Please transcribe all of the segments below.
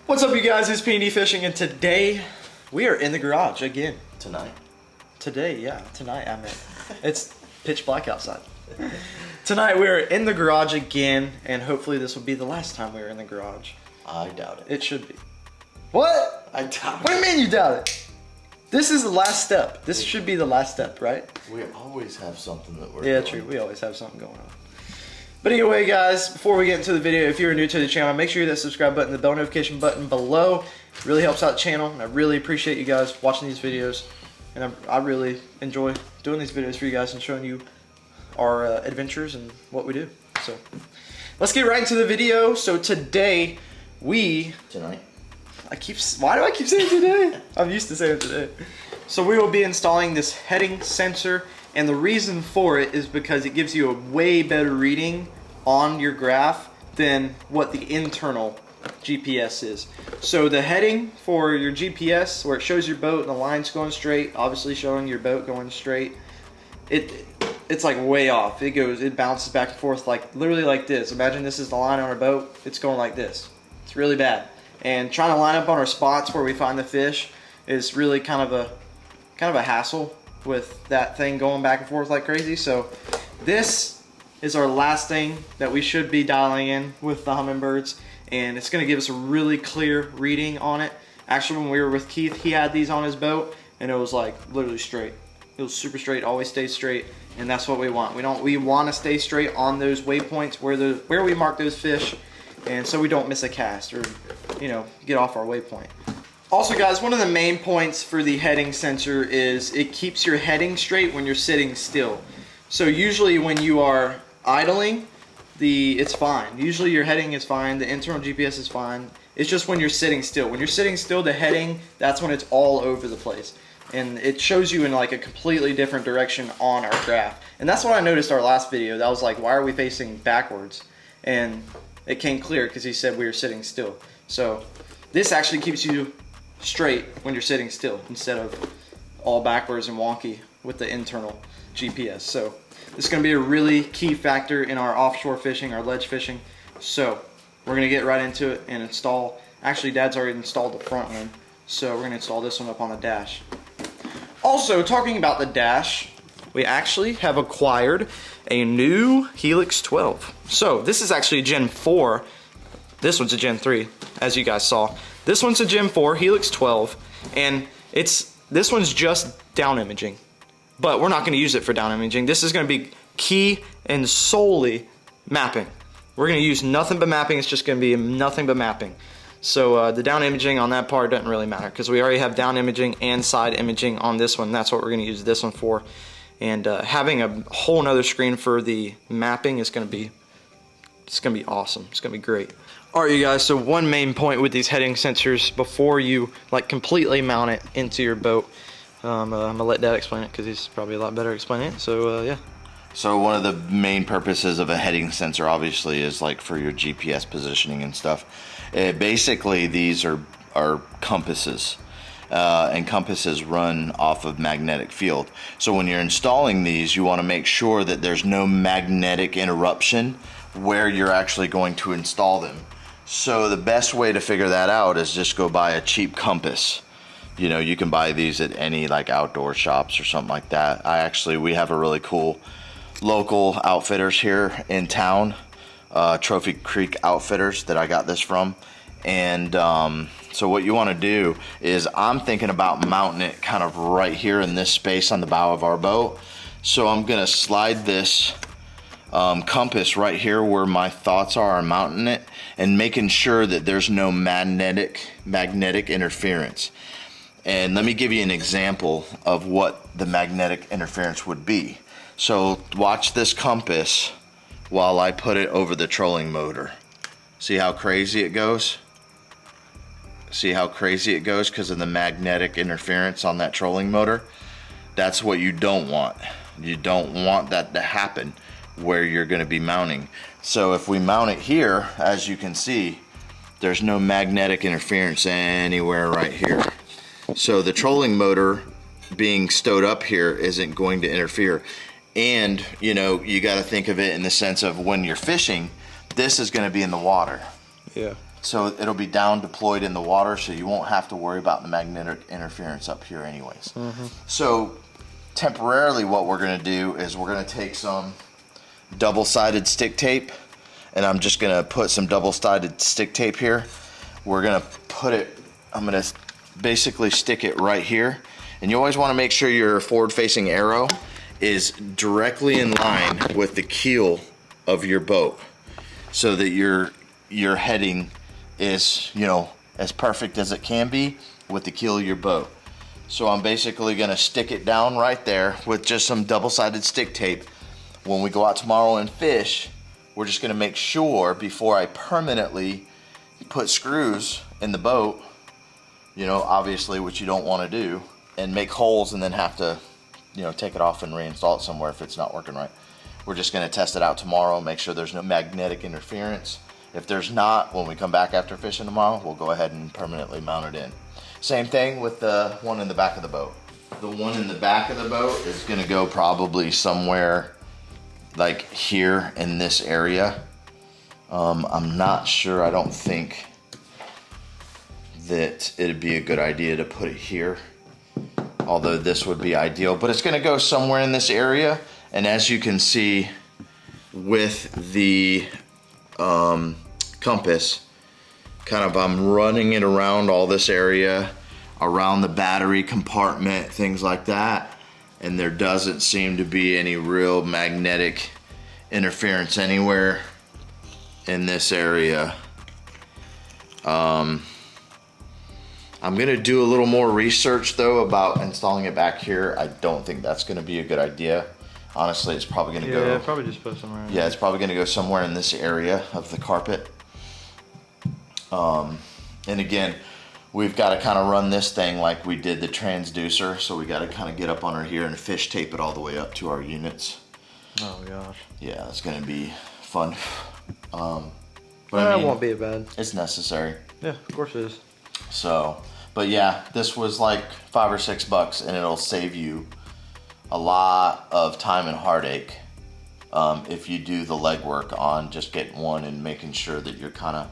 What's up, you guys? It's P&D Fishing, and today we are in the garage again. Tonight? Today, yeah, tonight. I meant it's pitch black outside. Tonight we are in the garage again, and hopefully this will be the last time we're in the garage. I doubt it. It should be. What? I doubt it. What do you mean you doubt it? This is the last step. This should be the last step, right? We always have something that we're Yeah, doing. true. We always have something going on. But anyway, guys, before we get into the video, if you're new to the channel, make sure you hit that subscribe button, the bell notification button below. It really helps out the channel, and I really appreciate you guys watching these videos. And I really enjoy doing these videos for you guys and showing you our adventures and what we do. So let's get right into the video. So today, Tonight? why do I keep saying today? I'm used to saying today. So we will be installing this heading sensor, and the reason for it is because it gives you a way better reading on your graph than what the internal GPS is. So the heading for your GPS, where it shows your boat and the line's going straight, obviously showing your boat going straight, it's like way off. It bounces back and forth like literally like this. Imagine this is the line on our boat. It's going like this. It's really bad. And trying to line up on our spots where we find the fish is really kind of a hassle with that thing going back and forth like crazy. So this is our last thing that we should be dialing in with the Humminbirds, and it's going to give us a really clear reading on it. Actually, when we were with Keith, he had these on his boat, and it was like literally straight. It was super straight, always stays straight, and that's what we want. We want to stay straight on those waypoints where we mark those fish, and so we don't miss a cast or get off our waypoint. Also, guys, one of the main points for the heading sensor is it keeps your heading straight when you're sitting still. So usually when you are idling, it's fine. Usually your heading is fine, the internal GPS is fine. It's just when you're sitting still. When you're sitting still, the heading, that's when it's all over the place. And it shows you in like a completely different direction on our graph. And that's what I noticed our last video. That was like, why are we facing backwards? And it came clear because he said we were sitting still. So this actually keeps you straight when you're sitting still instead of all backwards and wonky with the internal GPS. So this is going to be a really key factor in our offshore fishing, our ledge fishing. So we're going to get right into it and install. Actually, Dad's already installed the front one, so we're going to install this one up on the dash. Also, talking about the dash, we actually have acquired a new Helix 12. So this is actually a Gen 4. This one's a Gen 3, as you guys saw. This one's a Gen 4 Helix 12, and this one's just down imaging, but we're not going to use it for down imaging. This is going to be key and solely mapping. We're going to use nothing but mapping. It's just going to be nothing but mapping. So the down imaging on that part doesn't really matter because we already have down imaging and side imaging on this one. That's what we're going to use this one for. And having a whole nother screen for the mapping is going to be awesome. It's going to be great. Alright, you guys, so one main point with these heading sensors before you like completely mount it into your boat, I'm gonna let Dad explain it because he's probably a lot better at explaining it. So yeah. So one of the main purposes of a heading sensor obviously is like for your GPS positioning and stuff. Basically these are compasses. And compasses run off of magnetic field. So when you're installing these, you want to make sure that there's no magnetic interruption where you're actually going to install them. So the best way to figure that out is just go buy a cheap compass. You know, you can buy these at any like outdoor shops or something like that. We have a really cool local outfitters here in town, Trophy Creek Outfitters, that I got this from. And so what you want to do is, I'm thinking about mounting it kind of right here in this space on the bow of our boat. So I'm gonna slide this compass right here where my thoughts are on mounting it, and making sure that there's no magnetic interference. And let me give you an example of what the magnetic interference would be. So watch this compass while I put it over the trolling motor. See how crazy it goes? See how crazy it goes because of the magnetic interference on that trolling motor? That's what you don't want. You don't want that to happen where you're going to be mounting. So if we mount it here, as you can see, there's no magnetic interference anywhere right here. So the trolling motor being stowed up here isn't going to interfere. And you know, you got to think of it in the sense of when you're fishing, this is going to be in the water. Yeah. so it'll be down deployed in the water, so you won't have to worry about the magnetic interference up here anyways. So temporarily what we're going to do is we're going to take some double-sided stick tape, and I'm just going to put some double-sided stick tape here. We're going to put it, I'm going to basically stick it right here, and you always want to make sure your forward-facing arrow is directly in line with the keel of your boat, so that your heading is, you know, as perfect as it can be with the keel of your boat. So I'm basically going to stick it down right there with just some double-sided stick tape. When we go out tomorrow and fish, we're just going to make sure before I permanently put screws in the boat, you know, obviously, which you don't want to do, and make holes and then have to, you know, take it off and reinstall it somewhere if it's not working right. We're just going to test it out tomorrow, make sure there's no magnetic interference. If there's not, when we come back after fishing tomorrow, we'll go ahead and permanently mount it in. Same thing with the one in the back of the boat. The one in the back of the boat is going to go probably somewhere like here in this area. I'm not sure. I don't think that it'd be a good idea to put it here, although this would be ideal, but it's going to go somewhere in this area. And as you can see with the compass, kind of I'm running it around all this area, around the battery compartment, things like that, and there doesn't seem to be any real magnetic interference anywhere in this area. I'm gonna do a little more research though about installing it back here. I don't think that's gonna be a good idea. Honestly, it's probably gonna go. Yeah, probably just put somewhere. Yeah, it's probably gonna go somewhere in this area of the carpet. And again, we've got to kind of run this thing like we did the transducer. So we got to kind of get up on her here and fish tape it all the way up to our units. Oh gosh. Yeah, it's gonna be fun. But That won't be bad. It's necessary. Yeah, of course it is. So, but yeah, this was like $5 or $6, and it'll save you a lot of time and heartache if you do the legwork on just getting one and making sure that you're kind of,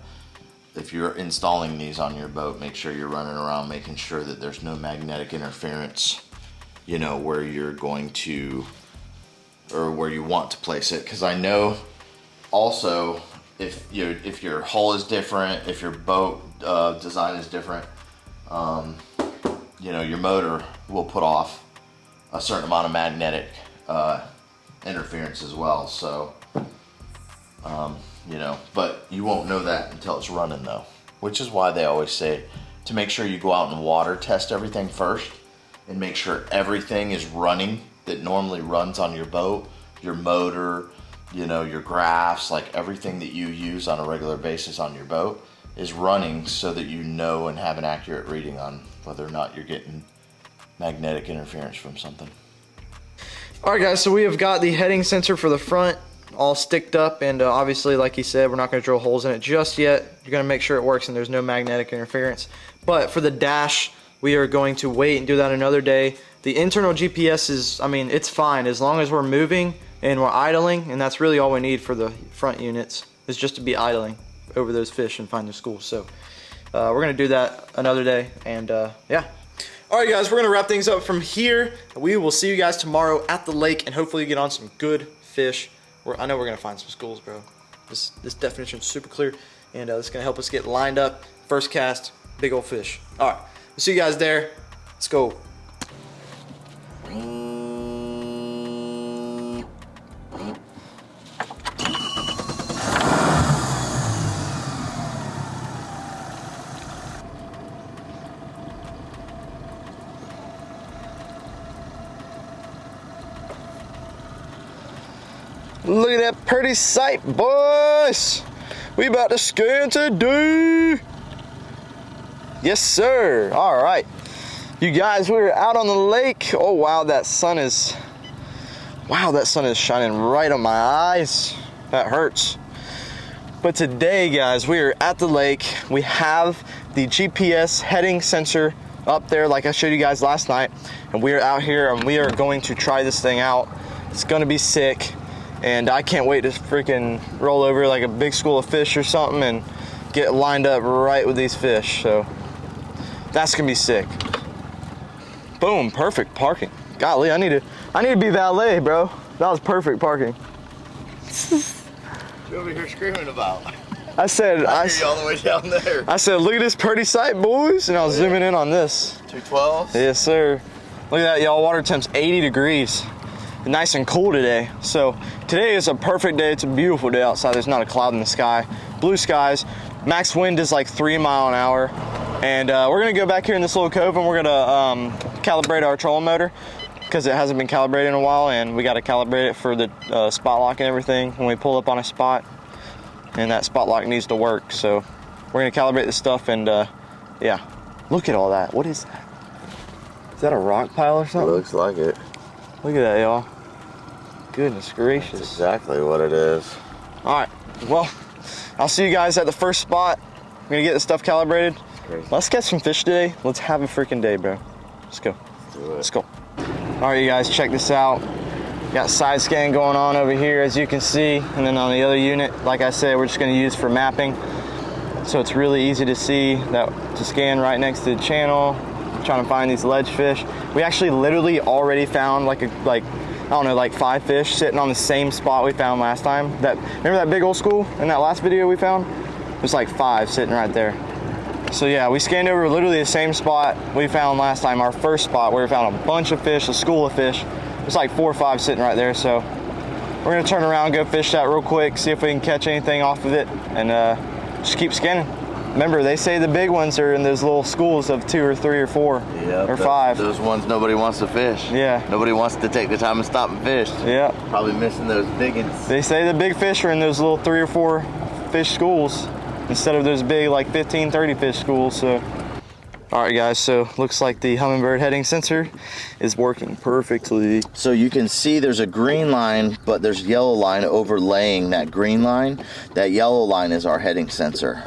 if you're installing these on your boat, make sure you're running around making sure that there's no magnetic interference, you know, where you're going to, or where you want to place it. Because I know also if your hull is different, if your boat design is different, you know, your motor will put off a certain amount of magnetic interference as well. So, you know, but you won't know that until it's running though, which is why they always say to make sure you go out in the water, test everything first, and make sure everything is running that normally runs on your boat, your motor, you know, your graphs, like everything that you use on a regular basis on your boat is running, so that you know and have an accurate reading on whether or not you're getting magnetic interference from something. All right guys, so we have got the heading sensor for the front all sticked up, and obviously, like he said, we're not going to drill holes in it just yet. You're going to make sure it works and there's no magnetic interference. But for the dash, we are going to wait and do that another day. The internal GPS is, I mean, it's fine as long as we're moving and we're idling, and that's really all we need for the front units, is just to be idling over those fish and find their schools. So we're going to do that another day, and yeah. All right guys, we're going to wrap things up from here. We will see you guys tomorrow at the lake, and hopefully get on some good fish. I know we're gonna find some schools, bro. This definition is super clear, and it's gonna help us get lined up. First cast, big old fish. All right, we'll see you guys there. Let's go. Look at that pretty sight, boys. We about to scan today. Yes, sir. All right. You guys, we're out on the lake. Oh, wow, that sun is shining right on my eyes. That hurts. But today, guys, we are at the lake. We have the GPS heading sensor up there like I showed you guys last night. And we are out here and we are going to try this thing out. It's gonna be sick. And I can't wait to freaking roll over like a big school of fish or something and get lined up right with these fish. So that's gonna be sick. Boom, perfect parking. Golly, I need to be valet, bro. That was perfect parking. You're over here screaming about. I said, I hear you all the way down there. I said, look at this pretty sight, boys. And I was zooming in on this. 212? Yes, sir. Look at that, y'all. Water temp's 80 degrees. Nice and cool today. So today is a perfect day. It's a beautiful day outside. There's not a cloud in the sky. Blue skies. Max wind is like 3 miles an hour. And we're gonna go back here in this little cove and we're gonna calibrate our trolling motor because it hasn't been calibrated in a while, and we gotta calibrate it for the spot lock and everything when we pull up on a spot. And that spot lock needs to work. So we're gonna calibrate this stuff and yeah. Look at all that. What is that? Is that a rock pile or something? It looks like it. Look at that, y'all. Goodness gracious. That's exactly what it is. All right, well, I'll see you guys at the first spot. I'm gonna get this stuff calibrated. Let's catch some fish today. Let's have a freaking day, bro. Let's go. Let's do it. Let's go. All right, you guys, check this out. Got side scan going on over here, as you can see. And then on the other unit, like I said, we're just gonna use for mapping. So it's really easy to see that, to scan right next to the channel. Trying to find these ledge fish. We actually literally already found like I don't know, like 5 fish sitting on the same spot we found last time. Remember that big old school in that last video we found? There's like 5 sitting right there. So yeah, we scanned over literally the same spot we found last time, our first spot where we found a bunch of fish, a school of fish. There's like 4 or 5 sitting right there. So we're gonna turn around, go fish that real quick, see if we can catch anything off of it, and just keep scanning. Remember, they say the big ones are in those little schools of 2 or 3 or 4 or 5. Those ones nobody wants to fish. Yeah. Nobody wants to take the time and stop and fish. Yeah. Probably missing those big ones. They say the big fish are in those little 3 or 4 fish schools instead of those big like 15, 30 fish schools. So, all right, guys. So looks like the Humminbird heading sensor is working perfectly. So you can see there's a green line, but there's yellow line overlaying that green line. That yellow line is our heading sensor.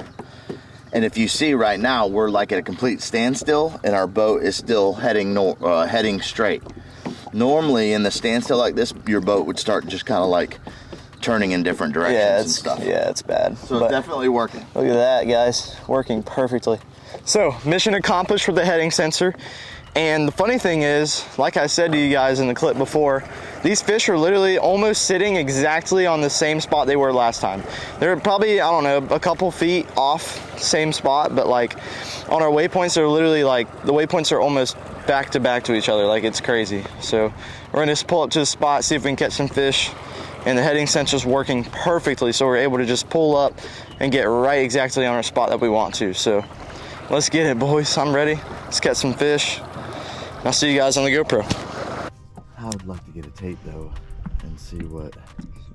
And if you see right now, we're like at a complete standstill and our boat is still heading straight. Normally in the standstill like this, your boat would start just kind of like turning in different directions and stuff. Yeah, it's bad. So it's definitely working. Look at that, guys, working perfectly. So mission accomplished with the heading sensor. And the funny thing is, like I said to you guys in the clip before, these fish are literally almost sitting exactly on the same spot they were last time. They're probably, I don't know, a couple feet off same spot, but like on our waypoints, they're literally like, the waypoints are almost back to each other. Like, it's crazy. So we're gonna just pull up to the spot, see if we can catch some fish. And the heading sensor's working perfectly, so we're able to just pull up and get right exactly on our spot that we want to. So let's get it, boys. I'm ready. Let's catch some fish. I'll see you guys on the GoPro. I would like to get a tape though and see what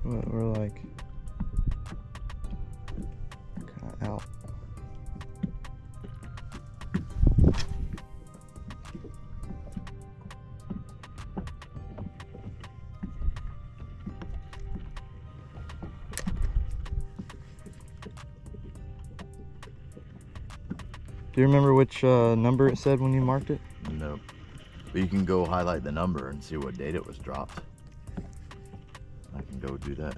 we're like. Kind of out. Do you remember which number it said when you marked it? No. But you can go highlight the number and see what date it was dropped. I can go do that.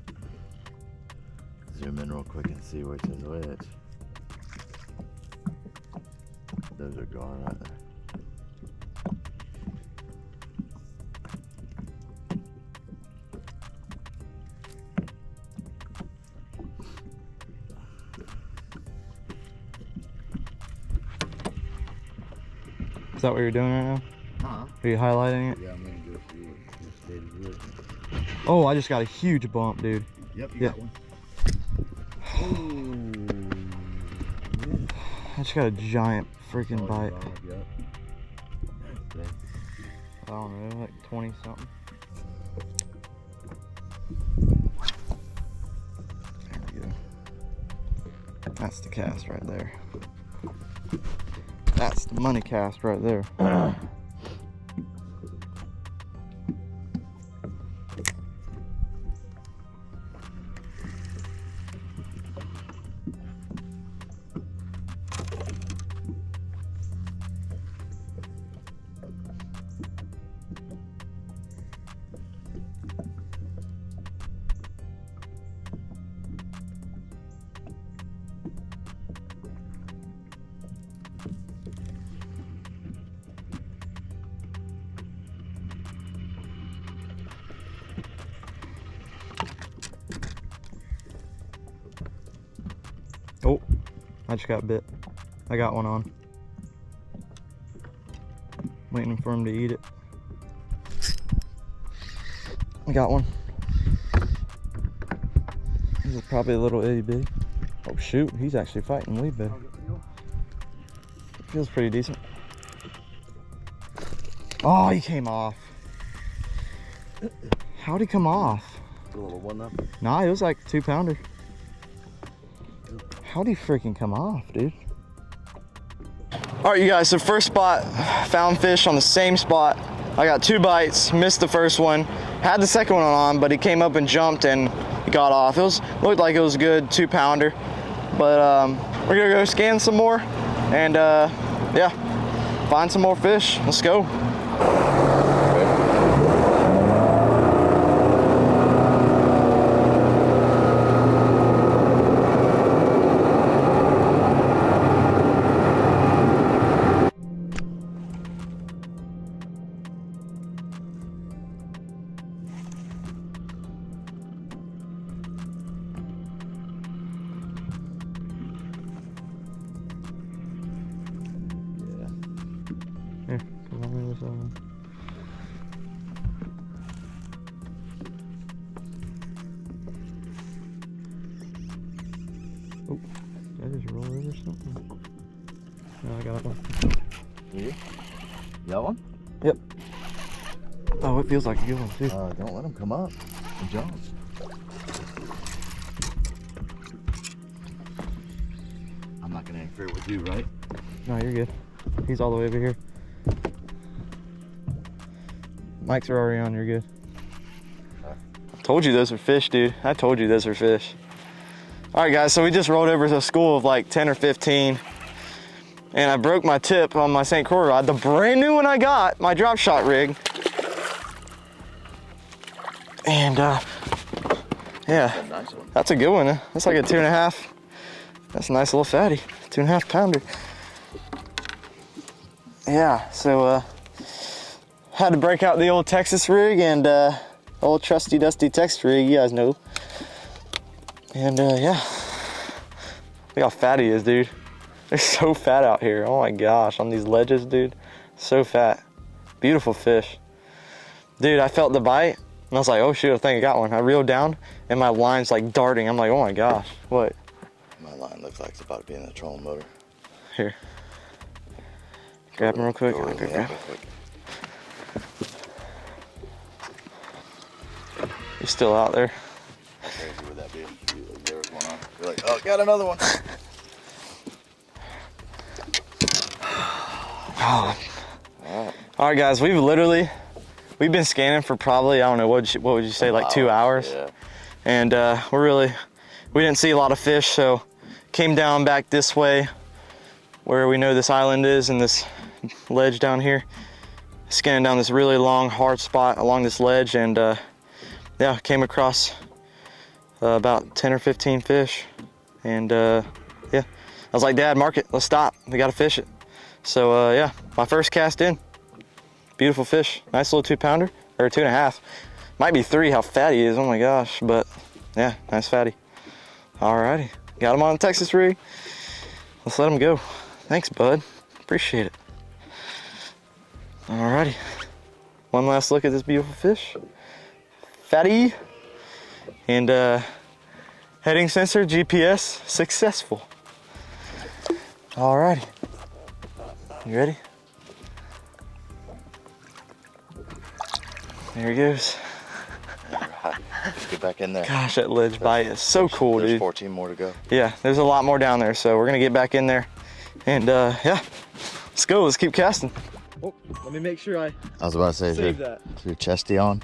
Zoom in real quick and see which is which. Those are gone right there. Is that what you're doing right now? Are you highlighting it? Yeah, I'm gonna go see which date is which. Oh, I just got a huge bump, dude. Yep, you got one. I just got a giant freaking bite. Yep. I don't know, like 20 something. There we go. That's the cast right there. That's the money cast right there. I just got bit. I got one on. Waiting for him to eat it. I got one. This is probably a little itty bitty. Oh shoot, he's actually fighting way better. Feels pretty decent. Oh, he came off. How'd he come off? A little one up. Nah, it was like a 2-pounder. How'd he freaking come off, dude? All right, you guys, so first spot, found fish on the same spot. I got 2 bites, missed the first one. Had the second one on, but he came up and jumped and he got off. Looked like it was a good 2-pounder. But we're gonna go scan some more and yeah, find some more fish. Let's go. Here, come on with one. Oh, did I just roll over something? No, I got one. You got one? Yep. Oh, it feels like a good one too. Don't let him come up and jump. I'm not gonna interfere with you, right? No, you're good. He's all the way over here. Mics are already on, you're good. Told you those are fish, dude. I told you those are fish. All right, guys, so we just rolled over to a school of like 10 or 15, and I broke my tip on my St. Croix rod, the brand new one I got, my drop shot rig. And yeah, Nice one. that's a good one. That's like a 2.5. That's a nice little fatty, 2.5 pounder. Yeah, so had to break out the old Texas rig and old trusty dusty Texas rig, you guys know. And yeah, look how fat he is, dude. They're so fat out here. Oh my gosh, on these ledges, dude. So fat. Beautiful fish. Dude, I felt the bite and I was like, oh shoot, I think I got one. I reeled down and my line's like darting. I'm like, oh my gosh, what? My line looks like it's about to be in the trolling motor. Here. Grab him real quick. Go I'll go really grab. quick. He's still out there. How crazy would that be if there was one on? You're like, oh, got another one. Oh. All right, guys, we've been scanning for probably, I don't know, what would you say, like 2 hours? Yeah. And we didn't see a lot of fish, so came down back this way where we know this island is and this ledge down here. Scanning down this really long, hard spot along this ledge, and yeah, came across about 10 or 15 fish. And yeah, I was like, Dad, mark it, let's stop, we gotta fish it. So yeah, my first cast in. Beautiful fish, nice little 2-pounder, or 2.5. Might be 3, how fat he is, oh my gosh, but yeah, nice fatty. Alrighty, got him on the Texas rig. Let's let him go. Thanks, bud, appreciate it. Alrighty, one last look at this beautiful fish. Fatty, and heading sensor, GPS, successful. Alrighty, you ready? There he goes. Let's get back in there. Gosh, that ledge bite is so cool, There's dude. 14 more to go. Yeah, there's a lot more down there, so we're gonna get back in there. And yeah, let's go, let's keep casting. Oh, let me make sure I I was about to say, save that. is your chesty on?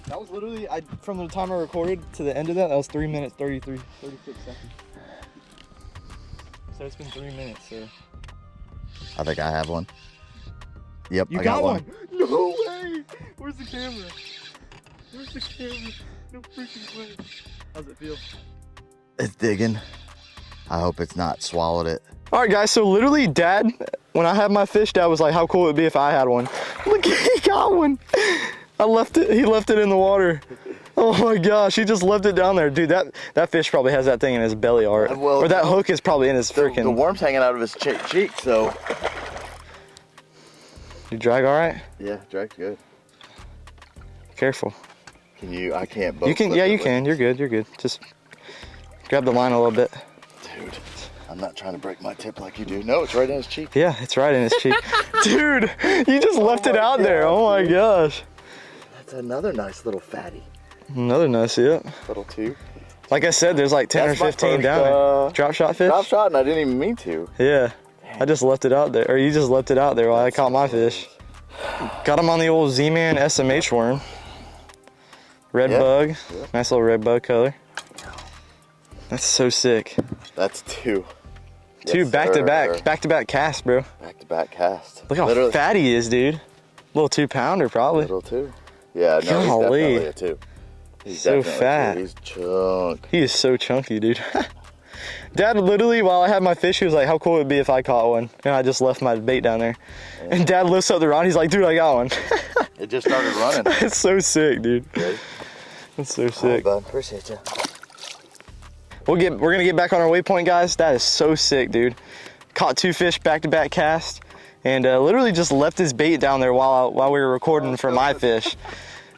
That was literally, from the time I recorded to the end of that was 3 minutes, 36 seconds. So it's been 3 minutes, so. I think I have one. Yep, You I got one? No way! Where's the camera? Where's the camera? No freaking way. How's it feel? It's digging. I hope it's not swallowed it. All right, guys, so literally Dad, when I had my fish, Dad was like, how cool it would be if I had one. Look, he got one. He left it in the water. I Oh my gosh, he just left it down there. Dude, that fish probably has that thing in his belly art. Well, or that hook is probably in his freaking... The worm's hanging out of his cheek, so... You drag all right? Yeah, drag's good. Careful. Can you... I can't boat. You can, yeah, you can. You're good, you're good. Just grab the line a little bit. Dude, I'm not trying to break my tip like you do. No, it's right in his cheek. Yeah, it's right in his cheek. Dude, you just left it out there. Oh my gosh. That's another nice little fatty. Another nice, yeah. Little two. Like I said, there's like 10 or 15 down there. Drop shot fish? Drop shot, and I didn't even mean to. Yeah. I just left it out there. Or you just left it out there while I caught my fish. Got him on the old Z-Man SMH worm. Red bug. Yep. Nice little red bug color. That's so sick. That's two. Two Yes, back-to-back cast, bro. Back-to-back cast. Look how fat he is, dude. Little 2-pounder, probably. Little two. Yeah, no, Golly. he's definitely a two. He's so fat. He's chunk. He is so chunky, dude. Dad literally, while I had my fish, he was like, how cool would it be if I caught one? And I just left my bait down there. Yeah. And Dad lifts up the rod, he's like, dude, I got one. It just started running. It's so sick, dude. Good. It's so sick. Oh, bud. Appreciate you. We're gonna get back on our waypoint, guys. That is so sick, dude. Caught 2 fish back-to-back cast, and literally just left his bait down there while we were recording for my fish.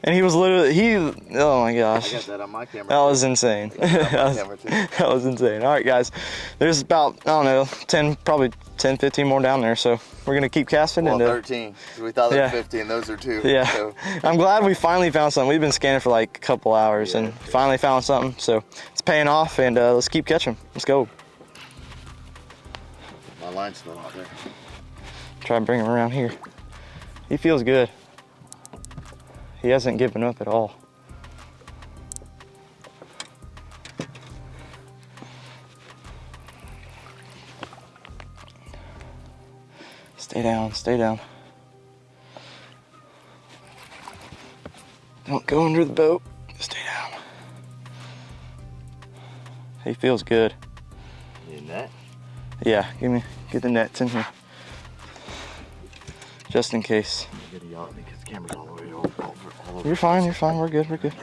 And he was literally, oh my gosh. I got that on my camera. That was insane. That was insane. All right, guys. There's about, I don't know, probably 10, 15 more down there. So we're going to keep casting. Well, and 13. We thought there were 15. Those are 2. Yeah. So. I'm glad we finally found something. We've been scanning for like a couple hours and finally found something. So it's paying off, and let's keep catching. Let's go. My line's still out there. Try and bring him around here. He feels good. He hasn't given up at all. Stay down, stay down. Don't go under the boat. Stay down. He feels good. Need net? Yeah, get the nets in here. Just in case. Get a yacht because the camera's all the way over. You're fine, we're good, we're good.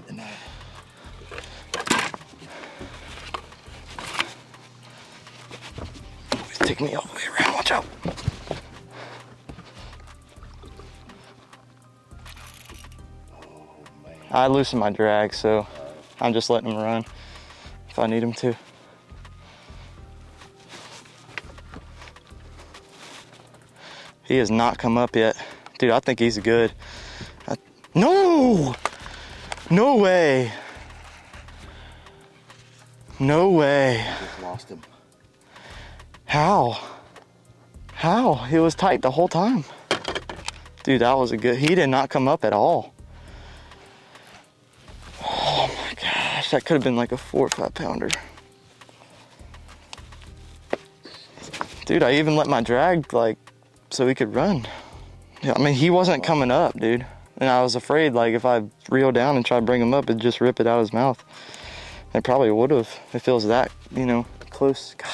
He's taking me all the way around, watch out. Oh, man. I loosened my drag, so I'm just letting him run if I need him to. He has not come up yet. Dude, I think he's good. No! No way. No way. I just lost him. How? How? He was tight the whole time. Dude, that was a good, he did not come up at all. Oh my gosh, that could have been like a 4 or 5 pounder. Dude, I even let my drag like, so he could run. Yeah, I mean, he wasn't coming up, dude. And I was afraid, like, if I reel down and try to bring him up, it'd just rip it out of his mouth. It probably would have if it was that, you know, close. God.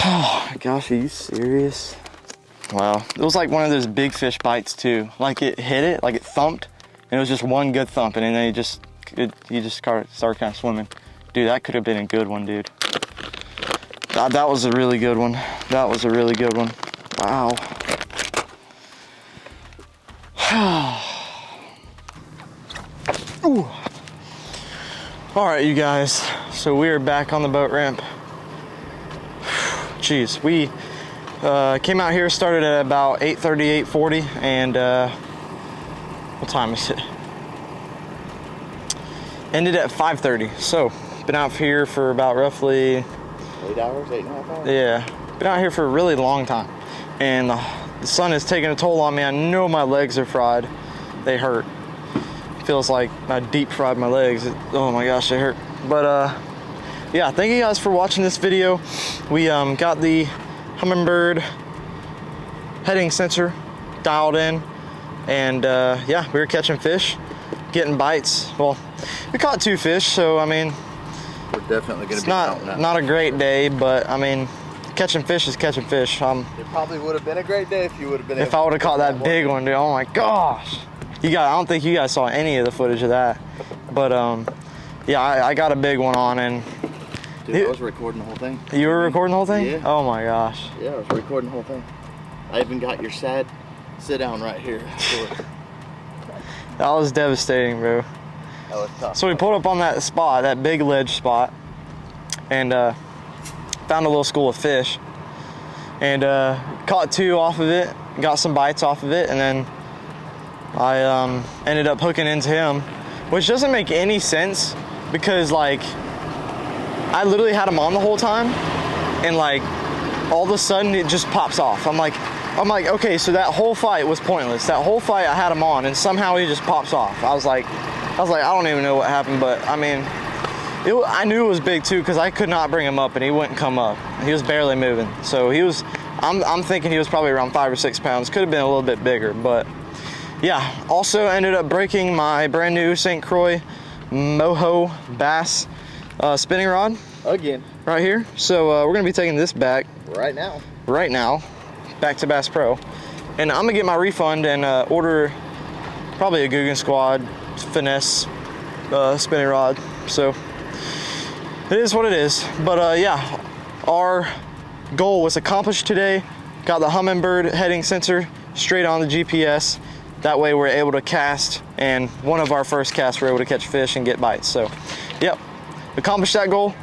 Oh my gosh, are you serious? Wow, it was like one of those big fish bites too. Like it hit it, like it thumped, and it was just one good thump, and then you just started kind of swimming. Dude, that could have been a good one, dude. That was a really good one. That was a really good one. Wow. Ooh. All right, you guys. So we are back on the boat ramp. Jeez, we came out here, started at about 8:30, 8:40, and what time is it? Ended at 5:30. So been out here for about roughly 8 hours, 8.5 hours. Yeah, been out here for a really long time, and the sun is taking a toll on me. I know my legs are fried. They hurt. Feels like I deep fried my legs. Oh my gosh, they hurt. But yeah, thank you guys for watching this video. We got the Humminbird heading sensor dialed in, and yeah, we were catching fish, getting bites. Well, we caught 2 fish, so I mean, we're definitely gonna it's be not a great day, but I mean, catching fish is catching fish. It probably would have been a great day if you would have been. If I would have caught that big one, dude. Oh my gosh. I don't think you guys saw any of the footage of that, but yeah, I got a big one on, and dude, I was recording the whole thing. You were recording the whole thing? Yeah. Oh my gosh. Yeah, I was recording the whole thing. I even got your sad sit down right here. That was devastating, bro. That was tough. So we pulled up on that spot, that big ledge spot, and found a little school of fish, and caught 2 off of it, got some bites off of it, and then I ended up hooking into him, which doesn't make any sense because like I literally had him on the whole time, and like all of a sudden it just pops off. I'm like, okay, so that whole fight was pointless. That whole fight I had him on, and somehow he just pops off. I was like, I don't even know what happened, but I mean, I knew it was big too because I could not bring him up, and he wouldn't come up. He was barely moving, so he was. I'm thinking he was probably around 5 or 6 pounds. Could have been a little bit bigger, but yeah. Also ended up breaking my brand new St. Croix Moho bass spinning rod Again. right here. So we're gonna be taking this back Right now. back to Bass Pro, and I'm gonna get my refund and order probably a googansquad finesse spinning rod. So it is what it is, but yeah, our goal was accomplished today. Got the Humminbird heading sensor straight on the GPS. That way we're able to cast, and one of our first casts we're able to catch fish and get bites. So yep, accomplished that goal.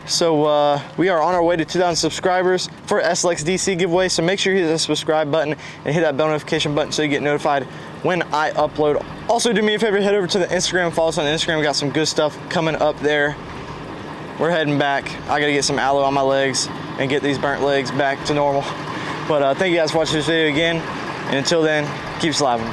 So we are on our way to 2,000 subscribers for SLX DC giveaway. So make sure you hit the subscribe button and hit that bell notification button so you get notified when I upload. Also, do me a favor, head over to the Instagram, follow us on Instagram. We got some good stuff coming up there. We're heading back. I gotta get some aloe on my legs and get these burnt legs back to normal. But thank you guys for watching this video again. And until then, keep sliving.